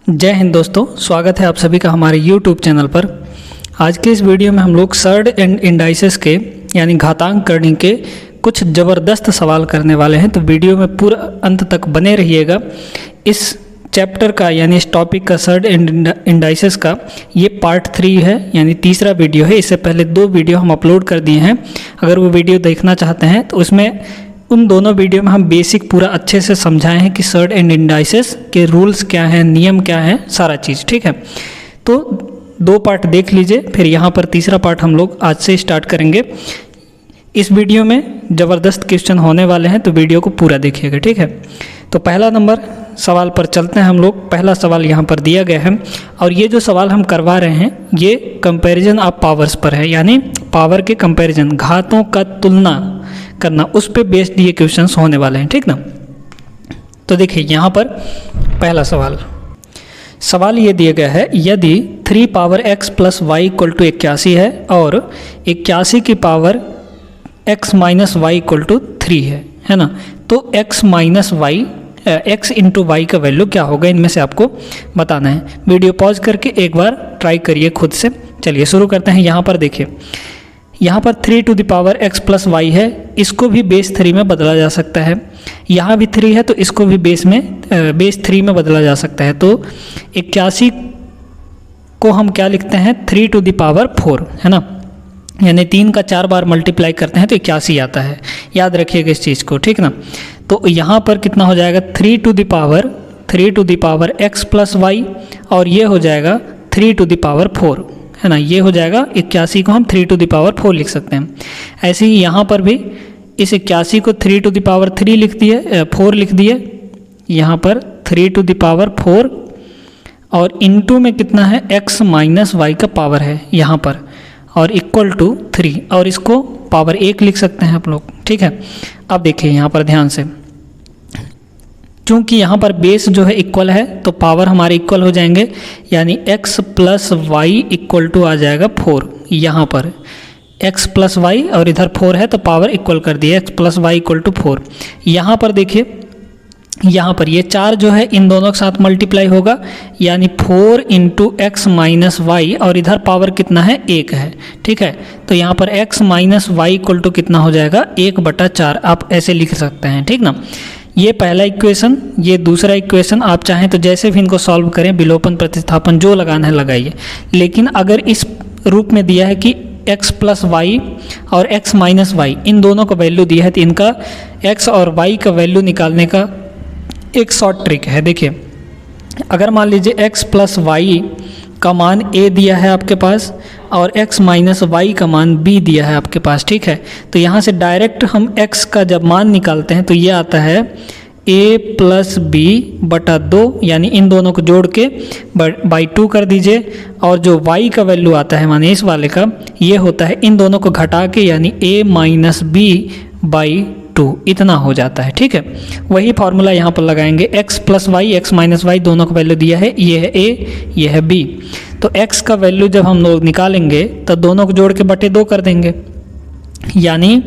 जय हिंद दोस्तों, स्वागत है आप सभी का हमारे YouTube चैनल पर। आज के इस वीडियो में हम लोग सर्ड एंड इंडाइसेस के यानी घातांक करने के कुछ ज़बरदस्त सवाल करने वाले हैं। तो वीडियो में पूरा अंत तक बने रहिएगा। इस चैप्टर का यानी इस टॉपिक का सर्ड एंड इंडाइसेस का ये पार्ट 3 है, यानी तीसरा वीडियो है। इससे पहले 2 वीडियो हम अपलोड कर दिए हैं। अगर वो वीडियो देखना चाहते हैं तो उसमें उन दोनों वीडियो में हम बेसिक पूरा अच्छे से समझाए हैं कि सर्ड एंड इंडाइसेस के रूल्स क्या हैं, नियम क्या हैं, सारा चीज़। ठीक है, तो 2 पार्ट देख लीजिए, फिर यहाँ पर तीसरा पार्ट हम लोग आज से स्टार्ट करेंगे। इस वीडियो में ज़बरदस्त क्वेश्चन होने वाले हैं, तो वीडियो को पूरा देखिएगा। ठीक है, तो पहला नंबर सवाल पर चलते हैं हम लोग। पहला सवाल यहाँ पर दिया गया है और ये जो सवाल हम करवा रहे हैं ये कंपैरिजन ऑफ पावर्स पर है, यानी पावर के कंपैरिजन, घातों का तुलना करना, उस पे बेस्ड ये क्वेश्चंस होने वाले हैं। ठीक ना, तो देखिए यहाँ पर पहला सवाल ये दिया गया है, यदि 3 power x plus Y equal to 81 है और 81 की power x minus y equal to 3 है ना, तो x minus y x into y का वैल्यू क्या होगा, इनमें से आपको बताना है। वीडियो पॉज करके एक बार ट्राई करिए खुद से। चलिए शुरू करते हैं। यहाँ पर देखिए, यहाँ पर 3 to the power x plus y है, इसको भी बेस 3 में बदला जा सकता है। यहाँ भी 3 है तो इसको भी बेस 3 में बदला जा सकता है। तो 81 को हम क्या लिखते हैं, 3 टू द पावर 4 है ना, यानी 3 का 4 बार मल्टीप्लाई करते हैं तो 81 आता है। याद रखिएगा इस चीज़ को, ठीक ना। तो यहाँ पर कितना हो जाएगा, 3 to the power x plus y, और ये हो जाएगा 3 टू द पावर 4 है ना, ये हो जाएगा 81 को हम 3 टू द पावर 4 लिख सकते हैं। ऐसे ही यहाँ पर भी इस 81 को 3 टू द पावर 3 लिख दिए, 4 लिख दिए, यहाँ पर 3 टू द पावर 4 और इनटू में कितना है, x माइनस वाई का पावर है यहाँ पर, और इक्वल टू 3, और इसको पावर 1 लिख सकते हैं आप लोग। ठीक है, अब देखिए यहाँ पर ध्यान से, चूँकि यहाँ पर बेस जो है इक्वल है तो पावर हमारे इक्वल हो जाएंगे, यानी x plus Y equal to आ जाएगा 4। यहाँ पर x प्लस वाई और इधर 4 है तो पावर इक्वल कर दिए, x plus Y equal to 4। यहाँ पर देखिए, यहाँ पर ये 4 जो है इन दोनों के साथ मल्टीप्लाई होगा, यानी 4 इंटू एक्स माइनस वाई, और इधर पावर कितना है, 1 है। ठीक है, तो यहाँ पर x minus y equal to कितना हो जाएगा, 1/4। आप ऐसे लिख सकते हैं, ठीक ना। ये पहला इक्वेशन, ये दूसरा इक्वेशन। आप चाहें तो जैसे भी इनको सॉल्व करें, विलोपन प्रतिस्थापन जो लगाना है लगाइए। लेकिन अगर इस रूप में दिया है कि x प्लस वाई और x माइनस वाई, इन दोनों का वैल्यू दिया है, तो इनका x और y का वैल्यू निकालने का एक शॉर्ट ट्रिक है। देखिए, अगर मान लीजिए x प्लस वाई का मान a दिया है आपके पास और x माइनस वाई का मान b दिया है आपके पास, ठीक है, तो यहाँ से डायरेक्ट हम x का जब मान निकालते हैं तो ये आता है a प्लस बी बटा 2, यानी इन दोनों को जोड़ के बाई 2 कर दीजिए, और जो y का वैल्यू आता है माने इस वाले का, ये होता है इन दोनों को घटा के, यानी a माइनस बी बाई 2, इतना हो जाता है। ठीक है, वही फॉर्मूला यहाँ पर लगाएंगे, x plus y, x minus y दोनों का वैल्यू दिया है, ये है a, ये है b। तो x का वैल्यू जब हम लोग निकालेंगे तो दोनों को जोड़ के बटे 2 कर देंगे, यानी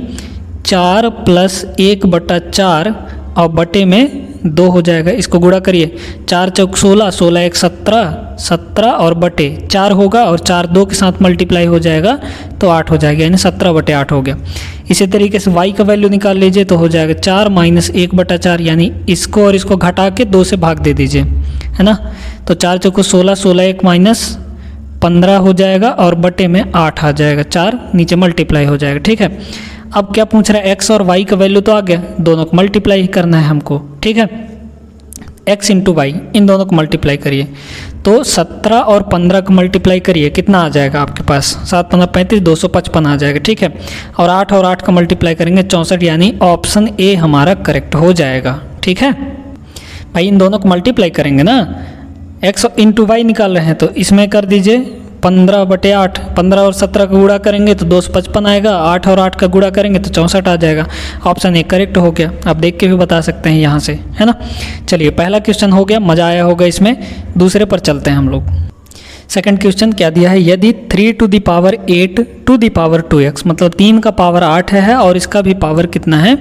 4 प्लस 1/4 और बटे में 2 हो जाएगा। इसको गुणा करिए, 4 चौक 16, 16 1 17, 17 और बटे 4 होगा, और 4 2 के साथ मल्टीप्लाई हो जाएगा तो 8 हो जाएगा, यानी 17/8 हो गया। इसी तरीके से y का वैल्यू निकाल लीजिए तो हो जाएगा 4 माइनस 1/4, यानी इसको और इसको घटा के 2 से भाग दे दीजिए, है ना। तो 4 चौको 16, 16 1 माइनस 15 हो जाएगा, और बटे में 8 आ जाएगा, 4 नीचे मल्टीप्लाई हो जाएगा। ठीक है, अब क्या पूछ रहा है, x और y का वैल्यू तो आ गया, दोनों को मल्टीप्लाई करना है हमको। ठीक है, x इंटू वाई, इन दोनों को मल्टीप्लाई करिए, तो 17 और 15 को मल्टीप्लाई करिए, कितना आ जाएगा आपके पास, 7 15 35, 255 आ जाएगा। ठीक है, और 8 और 8 का मल्टीप्लाई करेंगे 64, यानी ऑप्शन ए हमारा करेक्ट हो जाएगा। ठीक है भाई, इन दोनों को मल्टीप्लाई करेंगे ना, x इंटू वाई निकाल रहे हैं तो इसमें कर दीजिए 15/8, 15 और 17 का गुणा करेंगे तो 255 आएगा, 8 और 8 का गुणा करेंगे तो 64 आ जाएगा। ऑप्शन ए करेक्ट हो गया। आप देख के भी बता सकते हैं यहाँ से, है ना। चलिए, पहला क्वेश्चन हो गया, मज़ा आया होगा इसमें। दूसरे पर चलते हैं हम लोग। सेकंड क्वेश्चन क्या दिया है, यदि 3 to the power 8 to the power 2x, मतलब 3 का पावर 8 है और इसका भी पावर कितना है,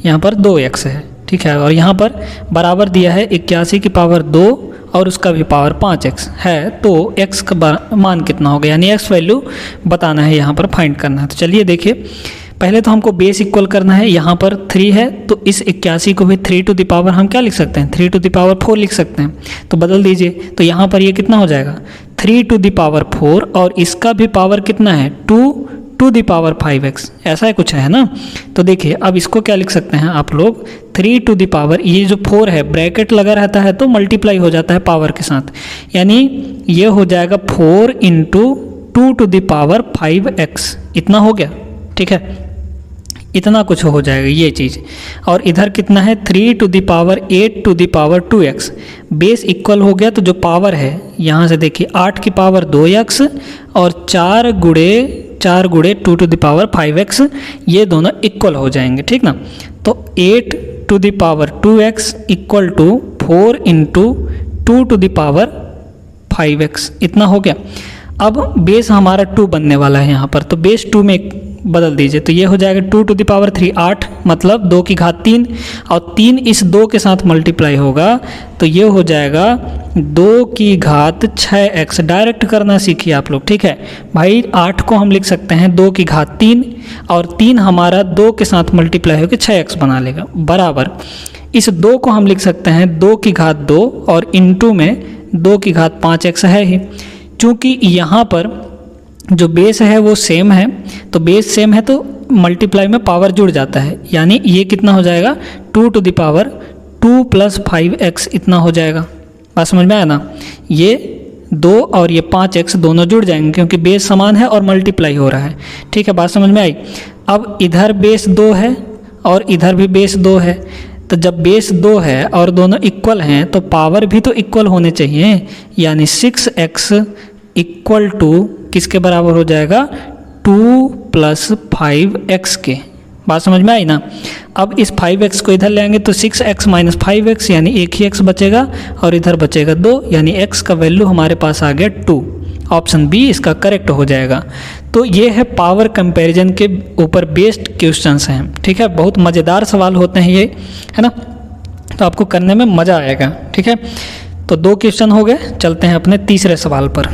यहाँ पर 2x है। ठीक है। और यहाँ पर बराबर दिया है 81 की पावर 2 और उसका भी पावर 5x है, तो x का मान कितना होगा, यानी x वैल्यू बताना है, यहाँ पर फाइंड करना है। तो चलिए देखिए, पहले तो हमको बेस इक्वल करना है। यहाँ पर 3 है तो इस 81 को भी 3 टू द पावर हम क्या लिख सकते हैं, 3 टू द पावर 4 लिख सकते हैं। तो बदल दीजिए, तो यहाँ पर ये कितना हो जाएगा 3 टू द पावर 4 और इसका भी पावर कितना है 2 टू द पावर 5x, ऐसा है कुछ है ना। तो देखिए अब इसको क्या लिख सकते हैं आप लोग, 3 टू द पावर, ये जो 4 है ब्रैकेट लगा रहता है तो मल्टीप्लाई हो जाता है पावर के साथ, यानी ये हो जाएगा 4 into 2 to the power 5x, इतना हो गया, ठीक है, इतना कुछ हो जाएगा ये चीज़। और इधर कितना है 3 to the power 8 to the power 2x, base equal हो गया तो जो पावर है यहाँ से देखिए 8 की पावर 2x और 4 गुणे 2 टू द पावर 5x, ये दोनों इक्वल हो जाएंगे, ठीक ना। तो 8 to the power 2x equal to 4 into 2 to the power 5x, इतना हो गया। अब बेस हमारा 2 बनने वाला है यहाँ पर, तो बेस 2 में बदल दीजिए, तो ये हो जाएगा 2 टू द पावर 3 8, मतलब 2 की घात 3 और 3 इस 2 के साथ मल्टीप्लाई होगा तो ये हो जाएगा 2 की घात 6x। डायरेक्ट करना सीखिए आप लोग, ठीक है भाई। 8 को हम लिख सकते हैं 2 की घात 3 और 3 हमारा 2 के साथ मल्टीप्लाई होकर 6x बना लेगा, बराबर इस 2 को हम लिख सकते हैं 2 की घात 2 और इंटू में 2 की घात 5x है ही। चूँकि यहाँ पर जो बेस है वो सेम है, तो बेस सेम है तो मल्टीप्लाई में पावर जुड़ जाता है, यानी ये कितना हो जाएगा 2 to the power 2 plus 5x, इतना हो जाएगा। बात समझ में आया ना, ये 2 और ये 5x दोनों जुड़ जाएंगे क्योंकि बेस समान है और मल्टीप्लाई हो रहा है, ठीक है, बात समझ में आई। अब इधर बेस 2 है और इधर भी बेस 2 है, तो जब बेस 2 है और दोनों इक्वल हैं तो पावर भी तो इक्वल होने चाहिए, यानी 6x इक्वल टू किसके बराबर हो जाएगा 2 प्लस 5x के। बात समझ में आई ना। अब इस 5x को इधर ले आएंगे तो 6x माइनस 5x, यानी एक ही x बचेगा और इधर बचेगा 2, यानी x का वैल्यू हमारे पास आ गया 2। ऑप्शन बी इसका करेक्ट हो जाएगा। तो ये है पावर कंपैरिजन के ऊपर बेस्ड क्वेश्चंस हैं, ठीक है, बहुत मज़ेदार सवाल होते हैं ये, है ना, तो आपको करने में मज़ा आएगा, ठीक है। तो 2 क्वेश्चन हो गए, चलते हैं अपने तीसरे सवाल पर।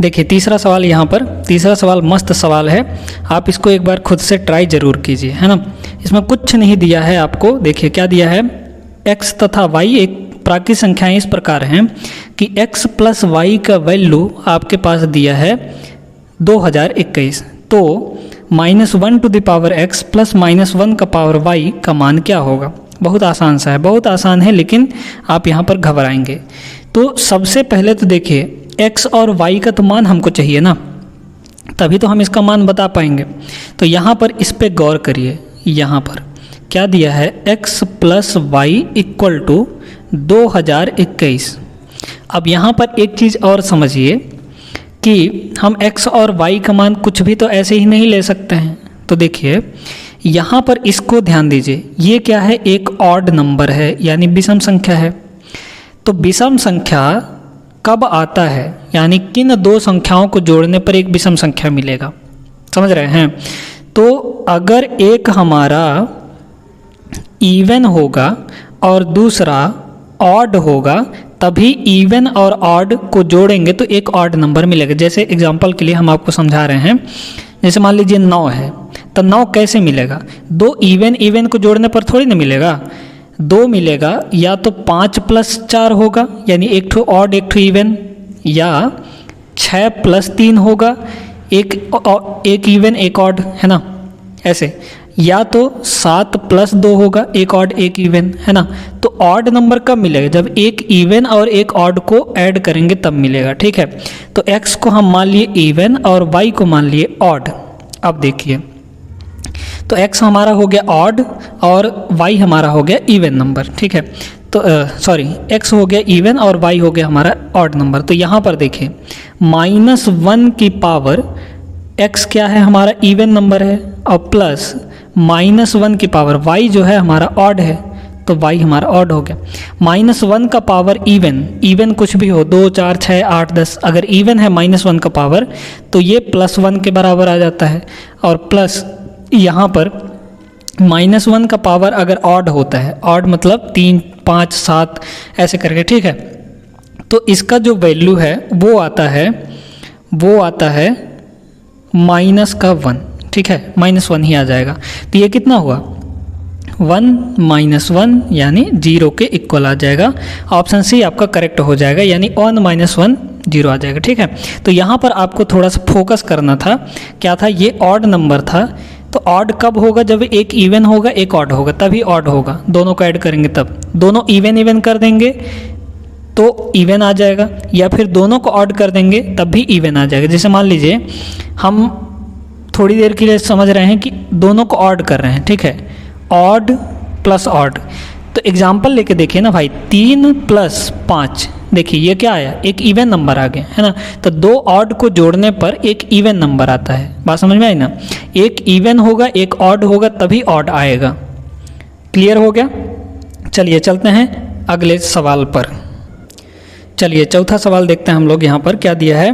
देखिए तीसरा सवाल, यहाँ पर तीसरा सवाल मस्त सवाल है, आप इसको एक बार खुद से ट्राई ज़रूर कीजिए, है ना। इसमें कुछ नहीं दिया है आपको, देखिए क्या दिया है, x तथा y एक प्राकृतिक संख्याएं इस प्रकार हैं कि x प्लस वाई का वैल्यू आपके पास दिया है 2021, तो -1 to the power x plus -1 का पावर y का मान क्या होगा। बहुत आसान सा है, बहुत आसान है, लेकिन आप यहाँ पर घबराएंगे। तो सबसे पहले तो देखिए x और y का तो मान हमको चाहिए ना, तभी तो हम इसका मान बता पाएंगे। तो यहाँ पर इस पे गौर करिए, यहाँ पर क्या दिया है x plus Y equal to 2021। अब यहाँ पर एक चीज़ और समझिए कि हम x और y का मान कुछ भी तो ऐसे ही नहीं ले सकते हैं। तो देखिए यहाँ पर इसको ध्यान दीजिए, ये क्या है, एक ऑड नंबर है, यानी विषम संख्या है। तो विषम संख्या कब आता है, यानी किन 2 संख्याओं को जोड़ने पर एक विषम संख्या मिलेगा, समझ रहे हैं। तो अगर एक हमारा इवन होगा और दूसरा ऑड होगा, तभी इवन और ऑड को जोड़ेंगे तो एक ऑड नंबर मिलेगा। जैसे एग्जांपल के लिए हम आपको समझा रहे हैं, जैसे मान लीजिए 9 है, तो 9 कैसे मिलेगा, 2 इवन को जोड़ने पर थोड़ी ना मिलेगा, 2 मिलेगा, या तो 5 प्लस 4 होगा, यानी एक ठो ऑड एक ठो इवन, या 6 प्लस 3 होगा, एक इवन एक ऑड, है ना, ऐसे, या तो 7 प्लस 2 होगा, एक ऑड एक इवन, है ना। तो ऑड नंबर कब मिलेगा, जब एक इवन और एक ऑड को ऐड करेंगे तब मिलेगा, ठीक है। तो x को हम मान लिए इवन और y को मान लिए ऑड। अब देखिए तो x हमारा हो गया ऑड और y हमारा हो गया इवन नंबर, ठीक है। तो सॉरी, x हो गया इवन और y हो गया हमारा ऑड नंबर। तो यहाँ पर देखिए -1 की पावर x क्या है, हमारा इवन नंबर है, और प्लस -1 की पावर y जो है हमारा ऑड है, तो y हमारा ऑड हो गया। -1 का पावर इवन कुछ भी हो, 2 4 6 8 10, अगर इवन है -1 का पावर तो ये +1 के बराबर आ जाता है, और प्लस यहाँ पर -1 का पावर अगर ऑड होता है, ऑड मतलब 3, 5, 7 ऐसे करके, ठीक है, तो इसका जो वैल्यू है वो आता है -1, ठीक है, -1 ही आ जाएगा। तो ये कितना हुआ 1 -1 यानी 0 के इक्वल आ जाएगा। ऑप्शन सी आपका करेक्ट हो जाएगा, यानी 1 - 1 0 आ जाएगा, ठीक है। तो यहाँ पर आपको थोड़ा सा फोकस करना था, क्या था, ये ऑड नंबर था। तो ऑड कब होगा, जब एक इवन होगा एक ऑड होगा, तभी ऑड होगा, दोनों को ऐड करेंगे तब। दोनों इवन कर देंगे तो इवन आ जाएगा, या फिर दोनों को ऑड कर देंगे तब भी इवन आ जाएगा। जैसे मान लीजिए हम थोड़ी देर के लिए समझ रहे हैं कि दोनों को ऑड कर रहे हैं, ठीक है, ऑड प्लस ऑड। तो एग्जाम्पल लेके देखिए ना भाई, 3 + 5, देखिए ये क्या आया, एक इवन नंबर आ गया, है ना। तो दो ऑड को जोड़ने पर एक इवन नंबर आता है, बात समझ में आई ना। एक इवन होगा एक ऑड होगा तभी ऑड आएगा। क्लियर हो गया। चलिए चलते हैं अगले सवाल पर। चलिए चौथा सवाल देखते हैं हम लोग। यहाँ पर क्या दिया है,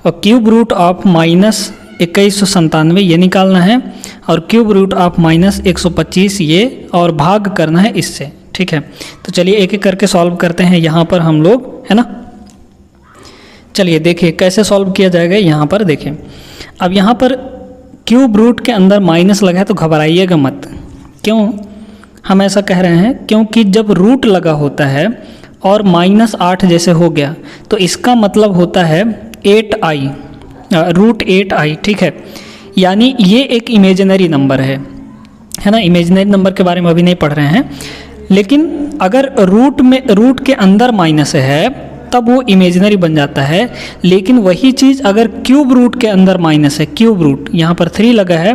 क्यूब रूट ऑफ -2197 ये निकालना है, और क्यूब रूट ऑफ -125 ये, और भाग करना है इससे, ठीक है। तो चलिए एक एक करके सॉल्व करते हैं यहाँ पर हम लोग, है ना। चलिए देखिए कैसे सॉल्व किया जाएगा। यहाँ पर देखिए, अब यहाँ पर क्यूब रूट के अंदर माइनस लगा है तो घबराइएगा मत। क्यों हम ऐसा कह रहे हैं, क्योंकि जब रूट लगा होता है और -8 जैसे हो गया तो इसका मतलब होता है 8i, √8i, ठीक है। यानी ये एक इमेजिनरी नंबर है ना। इमेजिनरी नंबर के बारे में अभी नहीं पढ़ रहे हैं, लेकिन अगर रूट के अंदर माइनस है तब वो इमेजिनरी बन जाता है। लेकिन वही चीज़ अगर क्यूब रूट के अंदर माइनस है, क्यूब रूट यहाँ पर 3 लगा है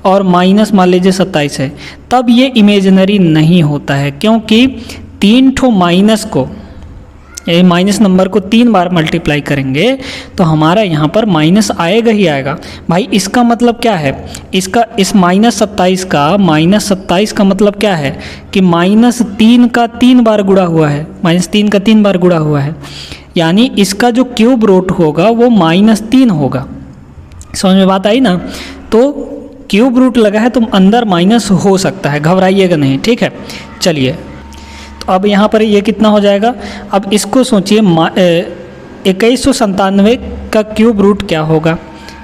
और माइनस मान लीजिए 27 है, तब ये इमेजिनरी नहीं होता है, क्योंकि 3 ठो माइनस को, ये माइनस नंबर को 3 बार मल्टीप्लाई करेंगे तो हमारा यहाँ पर माइनस आएगा ही आएगा। भाई इसका मतलब क्या है, इसका इस -27 का मतलब क्या है कि -3 का 3 बार गुणा हुआ है, -3 का 3 बार गुणा हुआ है, यानी इसका जो क्यूब रूट होगा वो -3 होगा। समझ में बात आई ना। तो क्यूब रूट लगा है तो अंदर माइनस हो सकता है, घबराइएगा नहीं, ठीक है। चलिए तो अब यहाँ पर ये कितना हो जाएगा, अब इसको सोचिए 2197 का क्यूब रूट क्या होगा,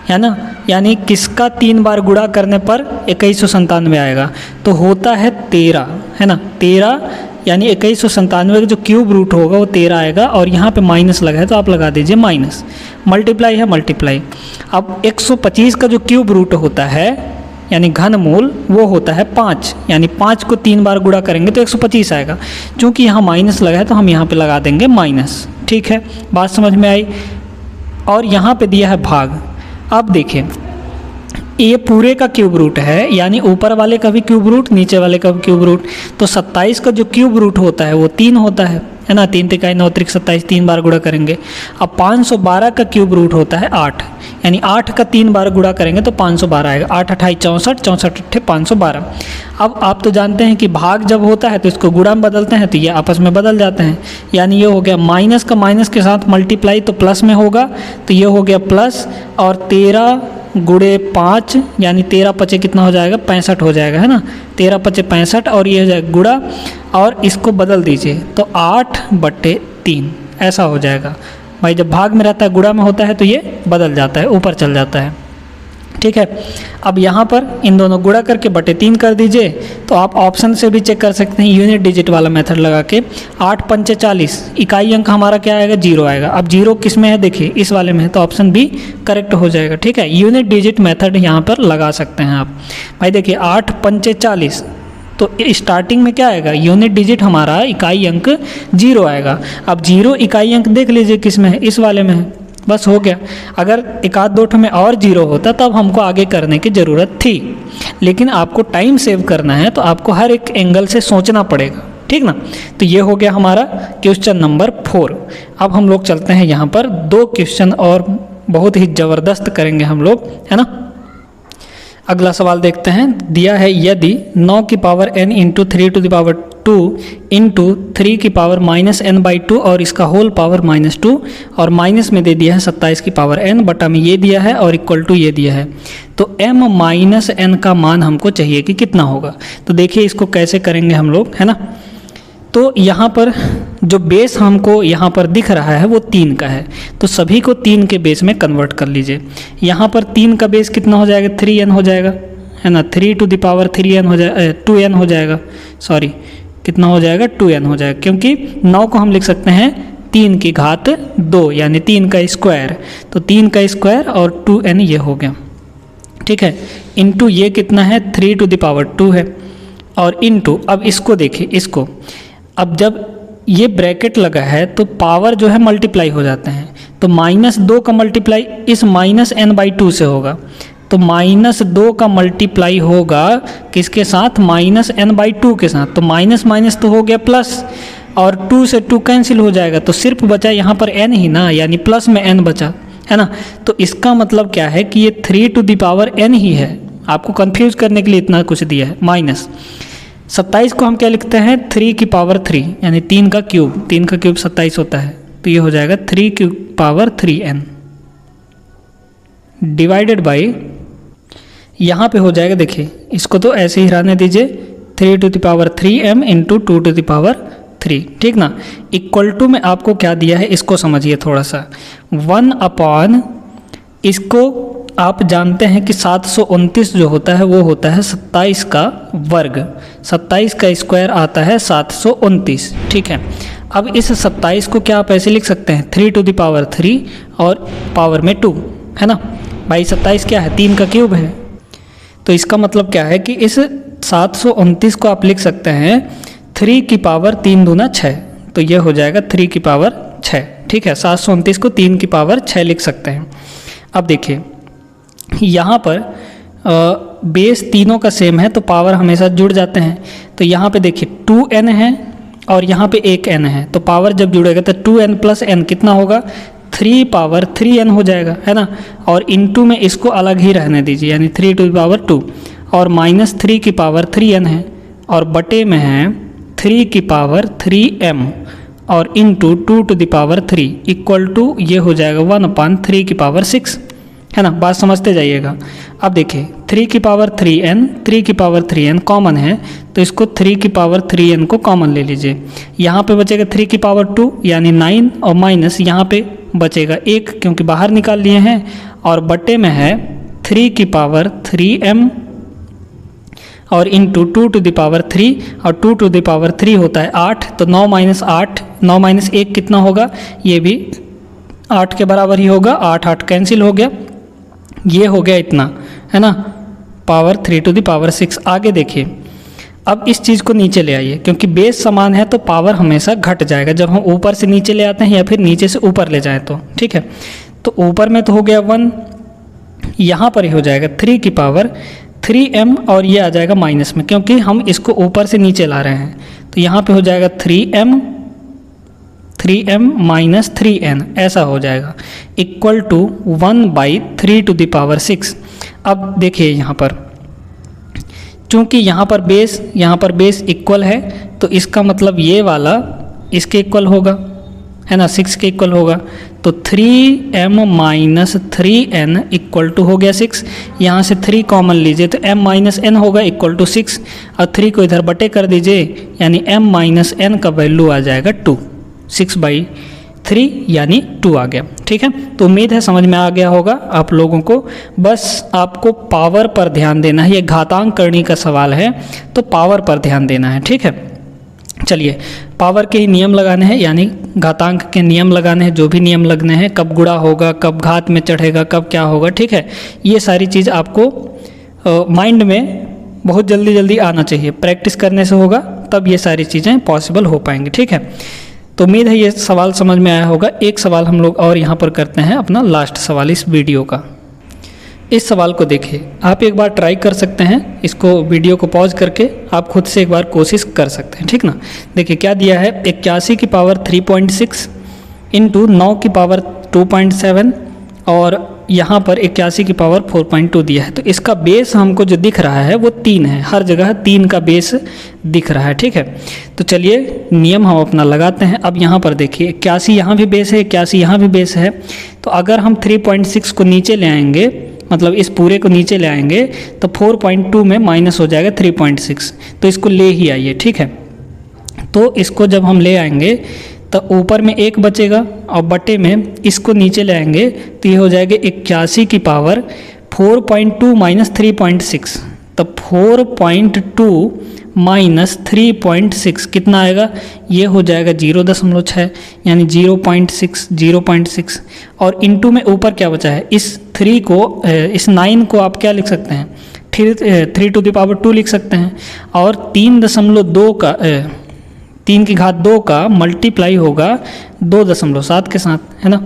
है ना। यानी किसका 3 बार गुणा करने पर 2197 आएगा, तो होता है 13, है ना। 13 यानी 2197 का जो क्यूब रूट होगा वो 13 आएगा, और यहाँ पे माइनस लगा है तो आप लगा दीजिए माइनस, मल्टीप्लाई है मल्टीप्लाई। अब 125 का जो क्यूब रूट होता है यानी घनमूल वो होता है 5, यानी 5 को 3 बार गुणा करेंगे तो 125 आएगा। चूँकि यहाँ माइनस लगा है तो हम यहाँ पे लगा देंगे माइनस, ठीक है, बात समझ में आई। और यहाँ पे दिया है भाग। अब देखिए ये पूरे का क्यूब रूट है, यानी ऊपर वाले का भी क्यूब रूट नीचे वाले का भी क्यूब रूट। तो 27 का जो क्यूब रूट होता है वो 3 होता है ना। 3 × 9 = 27, 3 बार गुणा करेंगे। अब 512 का क्यूब रूट होता है 8, यानी 8 का 3 बार गुणा करेंगे तो 512 आएगा। 8 × 28 = 64, 64 × 8 = 512। अब आप तो जानते हैं कि भाग जब होता है तो इसको गुणा में बदलते हैं तो ये आपस में बदल जाते हैं। यानी ये हो गया माइनस का माइनस के साथ मल्टीप्लाई तो प्लस में होगा, तो ये हो गया प्लस, और 13 × 5 यानी 13 × 5 कितना हो जाएगा, 65 हो जाएगा, है ना। 13 × 5 = 65, और ये हो जाएगा गुणा, और इसको बदल दीजिए तो 8/3 ऐसा हो जाएगा। भाई जब भाग में रहता है गुणा में होता है तो ये बदल जाता है, ऊपर चल जाता है, ठीक है। अब यहाँ पर इन दोनों गुणा करके /3 कर दीजिए। तो आप ऑप्शन से भी चेक कर सकते हैं यूनिट डिजिट वाला मेथड लगा के। 8 × 5 = 40, इकाई अंक हमारा क्या आएगा, 0 आएगा। अब 0 किस में है, देखिए इस वाले में है, तो ऑप्शन बी करेक्ट हो जाएगा, ठीक है। यूनिट डिजिट मेथड यहाँ पर लगा सकते हैं आप। भाई देखिए 8 × 5 = 40, तो स्टार्टिंग में क्या आएगा, यूनिट डिजिट हमारा इकाई अंक 0 आएगा। अब 0 इकाई अंक देख लीजिए किस में है, इस वाले में है, बस हो गया। अगर एक आध 2 में और 0 होता तब हमको आगे करने की ज़रूरत थी, लेकिन आपको टाइम सेव करना है तो आपको हर एक एंगल से सोचना पड़ेगा, ठीक ना। तो ये हो गया हमारा क्वेश्चन नंबर 4। अब हम लोग चलते हैं यहाँ पर 2 क्वेश्चन और बहुत ही ज़बरदस्त करेंगे हम लोग, है ना। अगला सवाल देखते हैं। दिया है यदि 9 की power n into 3 to the power 2 into 3 की पावर माइनस n बाई 2 और इसका होल पावर -2 और माइनस में दे दिया है 27 की पावर n बटा में ये दिया है और इक्वल टू ये दिया है। तो m माइनस n का मान हमको चाहिए कि कितना होगा। तो देखिए इसको कैसे करेंगे हम लोग, है ना। तो यहाँ पर जो बेस हमको यहाँ पर दिख रहा है वो 3 का है, तो सभी को 3 के बेस में कन्वर्ट कर लीजिए। यहाँ पर 3 का बेस कितना हो जाएगा, 3n हो जाएगा, है ना। 3 टू द पावर 3n हो जाएगा, 2n हो जाएगा, सॉरी कितना हो जाएगा, 2n हो जाएगा, क्योंकि 9 को हम लिख सकते हैं 3 की घात 2 यानी 3 का स्क्वायर। तो 3 का स्क्वायर और 2n ये हो गया, ठीक है। इंटू ये कितना है, 3 टू द पावर 2 है, और इंटू अब इसको देखिए, इसको अब जब ये ब्रैकेट लगा है तो पावर जो है मल्टीप्लाई हो जाते हैं। तो -2 का मल्टीप्लाई इस -n/2 से होगा। तो -2 का मल्टीप्लाई होगा किसके साथ, -n/2 के साथ। तो माइनस माइनस तो हो गया प्लस, और 2 से 2 कैंसिल हो जाएगा, तो सिर्फ बचा यहाँ पर n ही ना, यानी प्लस में n बचा, है ना। तो इसका मतलब क्या है कि ये 3 टू द पावर n ही है। आपको कंफ्यूज करने के लिए इतना कुछ दिया है। माइनस 27 को हम क्या लिखते हैं, 3 की पावर 3 यानी 3 का क्यूब, 3 का क्यूब 27 होता है। तो ये हो जाएगा 3 की पावर 3n डिवाइडेड बाई, यहाँ पे हो जाएगा, देखिए इसको तो ऐसे ही रहने दीजिए, 3 to the power 3m into 2 to the power 3, ठीक ना। इक्वल टू में आपको क्या दिया है इसको समझिए थोड़ा सा, 1 अपॉन, इसको आप जानते हैं कि 729 जो होता है वो होता है 27 का वर्ग, 27 का स्क्वायर आता है 729, ठीक है। अब इस 27 को क्या आप ऐसे लिख सकते हैं, 3 टू द पावर 3 और पावर में 2, है ना भाई। 27 क्या है, 3 का क्यूब है। तो इसका मतलब क्या है कि इस 729 को आप लिख सकते हैं 3 की पावर 3 दूना 6, तो ये हो जाएगा 3 की पावर 6, ठीक है। 729 को 3 की पावर 6 लिख सकते हैं। अब देखिए यहाँ पर बेस तीनों का सेम है तो पावर हमेशा जुड़ जाते हैं। तो यहाँ पे देखिए 2n है और यहाँ पे एक n है, तो पावर जब जुड़ेगा तो 2n प्लस n कितना होगा, 3 पावर 3n हो जाएगा, है ना। और इनटू में इसको अलग ही रहने दीजिए, यानी 3 टू द पावर 2 और -3 की पावर 3n है, और बटे में है 3 की पावर 3m और into 2 to the power 3 equal to ये हो जाएगा 1/3 की पावर 6, है ना। बात समझते जाइएगा। अब देखिए 3 की पावर 3n कॉमन है, तो इसको 3 की पावर 3n को कॉमन ले लीजिए। यहाँ पे बचेगा 3 की पावर 2 यानी 9 और माइनस यहाँ पे बचेगा 1 क्योंकि बाहर निकाल लिए हैं, और बटे में है 3 की पावर 3m और इंटू 2 टू द पावर 3 और 2 टू द पावर 3 होता है 8, तो 9 माइनस 8, 9 माइनस 1 कितना होगा, ये भी 8 के बराबर ही होगा, 8 8 कैंसिल हो गया, ये हो गया इतना, है ना, पावर 3 टू द पावर 6। आगे देखिए, अब इस चीज़ को नीचे ले आइए, क्योंकि बेस समान है तो पावर हमेशा घट जाएगा जब हम ऊपर से नीचे ले आते हैं या फिर नीचे से ऊपर ले जाएं तो, ठीक है। तो ऊपर में तो हो गया 1, यहाँ पर ही हो जाएगा 3 की पावर 3m और ये आ जाएगा माइनस में, क्योंकि हम इसको ऊपर से नीचे ला रहे हैं। तो यहाँ पे हो जाएगा 3m माइनस 3n ऐसा हो जाएगा, equal to 1/3 to the power 6। अब देखिए यहाँ पर, चूँकि यहाँ पर बेस इक्वल है, तो इसका मतलब ये वाला इसके इक्वल होगा, है ना, 6 के इक्वल होगा। तो 3m minus 3n equal to हो गया 6। यहाँ से 3 कॉमन लीजिए तो m माइनस n होगा इक्वल टू 6, और 3 को इधर बटे कर दीजिए, यानी m माइनस n का वैल्यू आ जाएगा 2, 6/3 यानी 2 आ गया, ठीक है। तो उम्मीद है समझ में आ गया होगा आप लोगों को। बस आपको पावर पर ध्यान देना है, ये घातांक करनी का सवाल है तो पावर पर ध्यान देना है, ठीक है। चलिए, पावर के ही नियम लगाने हैं, यानी घातांक के नियम लगाने हैं, जो भी नियम लगने हैं, कब गुणा होगा, कब घात में चढ़ेगा, कब क्या होगा, ठीक है। ये सारी चीज़ आपको माइंड में बहुत जल्दी आना चाहिए, प्रैक्टिस करने से होगा तब ये सारी चीज़ें पॉसिबल हो पाएंगी, ठीक है। तो उम्मीद है ये सवाल समझ में आया होगा। एक सवाल हम लोग और यहाँ पर करते हैं, अपना लास्ट सवाल इस वीडियो का। इस सवाल को देखिए, आप एक बार ट्राई कर सकते हैं, इसको वीडियो को पॉज करके आप खुद से एक बार कोशिश कर सकते हैं, ठीक ना। देखिए क्या दिया है, 81 की पावर 3.6 इंटू 9 की पावर 2.7 और यहाँ पर 81 की पावर 4.2 दिया है, तो इसका बेस हमको जो दिख रहा है वो 3 है, हर जगह 3 का बेस दिख रहा है। ठीक है, तो चलिए नियम हम अपना लगाते हैं। अब यहाँ पर देखिए 81 यहाँ भी बेस है, 81 यहाँ भी बेस है, तो अगर हम 3.6 को नीचे ले आएंगे, मतलब इस पूरे को नीचे ले आएंगे, तो 4.2 में माइनस हो जाएगा 3.6, तो इसको ले ही आइए। ठीक है, तो इसको जब हम ले आएंगे तो ऊपर में 1 बचेगा और बटे में इसको नीचे ले आएंगे तो ये हो जाएगा 81 की पावर 4.2 माइनस 3.6, तो 4.2 माइनस 3.6 कितना आएगा, ये हो जाएगा 0.6, यानी 0.6 और इंटू में ऊपर क्या बचा है, इस 3 को, इस 9 को आप क्या लिख सकते हैं, 3 टू द पावर 2 लिख सकते हैं, और 3.2 का 3 की घात 2 का मल्टीप्लाई होगा 2.7 के साथ, है ना।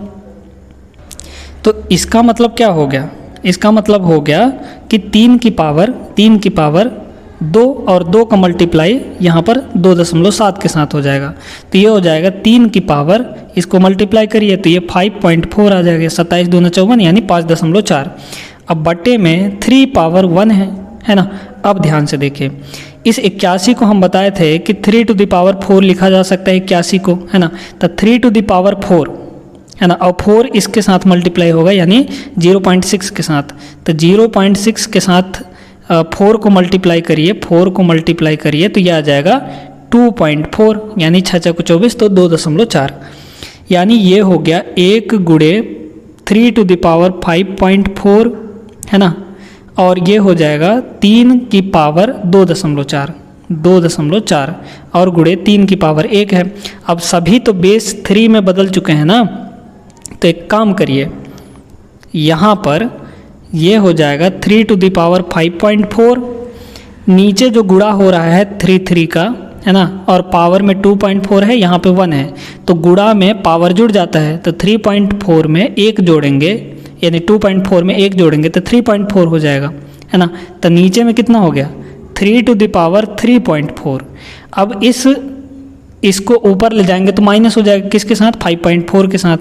तो इसका मतलब क्या हो गया, इसका मतलब हो गया कि 3 की पावर 2 और 2 का मल्टीप्लाई यहाँ पर 2.7 के साथ हो जाएगा, तो ये हो जाएगा 3 की पावर, इसको मल्टीप्लाई करिए तो ये 5.4 आ जाएगा, 27 दूना 54 यानी 5.4। अब बटे में 3 पावर 1 है ना। अब ध्यान से देखिए, इस 81 को हम बताए थे कि 3 टू द पावर 4 लिखा जा सकता है 81 को, है ना, तो 3 टू द पावर 4, है ना, और 4 इसके साथ मल्टीप्लाई होगा यानी 0.6 के साथ, तो 0.6 के साथ 4 को मल्टीप्लाई करिए तो यह आ जाएगा 2.4, यानी 6 को 24 तो 2.4, यानी ये हो गया 1 गुणे 3 टू द पावर 5.4, है ना, और ये हो जाएगा 3 की पावर 2.4 और गुणे 3 की पावर 1 है। अब सभी तो बेस 3 में बदल चुके हैं ना, तो एक काम करिए, यहाँ पर ये हो जाएगा 3 टू द पावर 5.4, नीचे जो गुणा हो रहा है 3 का, है ना, और पावर में 2.4 है, यहाँ पे 1 है, तो गुणा में पावर जुड़ जाता है, तो 3.4 में 1 जोड़ेंगे, यानी 2.4 में 1 जोड़ेंगे तो 3.4 हो जाएगा, है ना। तो नीचे में कितना हो गया, 3 टू द पावर 3.4। अब इसको ऊपर ले जाएंगे तो माइनस हो जाएगा, किसके साथ, 5.4 के साथ,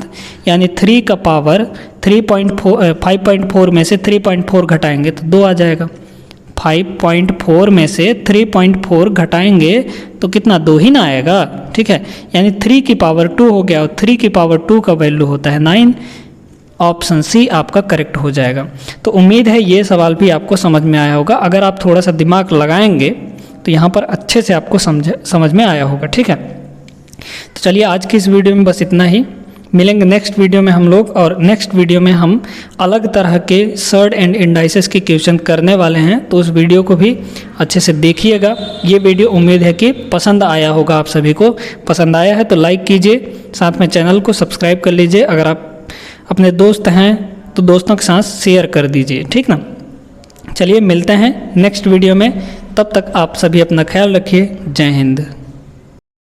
यानी 3 का पावर 5.4 में से 3.4 घटाएंगे तो 2 आ जाएगा। 5.4 में से 3.4 घटाएंगे तो कितना, 2 ही ना आएगा। ठीक है, यानी 3 की पावर 2 हो गया, और 3 की पावर 2 का वैल्यू होता है 9। ऑप्शन सी आपका करेक्ट हो जाएगा। तो उम्मीद है ये सवाल भी आपको समझ में आया होगा। अगर आप थोड़ा सा दिमाग लगाएंगे तो यहाँ पर अच्छे से आपको समझ में आया होगा। ठीक है, तो चलिए आज की इस वीडियो में बस इतना ही। मिलेंगे नेक्स्ट वीडियो में हम लोग, और नेक्स्ट वीडियो में हम अलग तरह के सर्ड एंड इंडाइसेस के क्वेश्चन करने वाले हैं, तो उस वीडियो को भी अच्छे से देखिएगा। ये वीडियो उम्मीद है कि पसंद आया होगा, आप सभी को पसंद आया है तो लाइक कीजिए, साथ में चैनल को सब्सक्राइब कर लीजिए। अगर आप अपने दोस्त हैं तो दोस्तों के साथ शेयर कर दीजिए, ठीक ना। चलिए मिलते हैं नेक्स्ट वीडियो में, तब तक आप सभी अपना ख्याल रखिए। जय हिंद।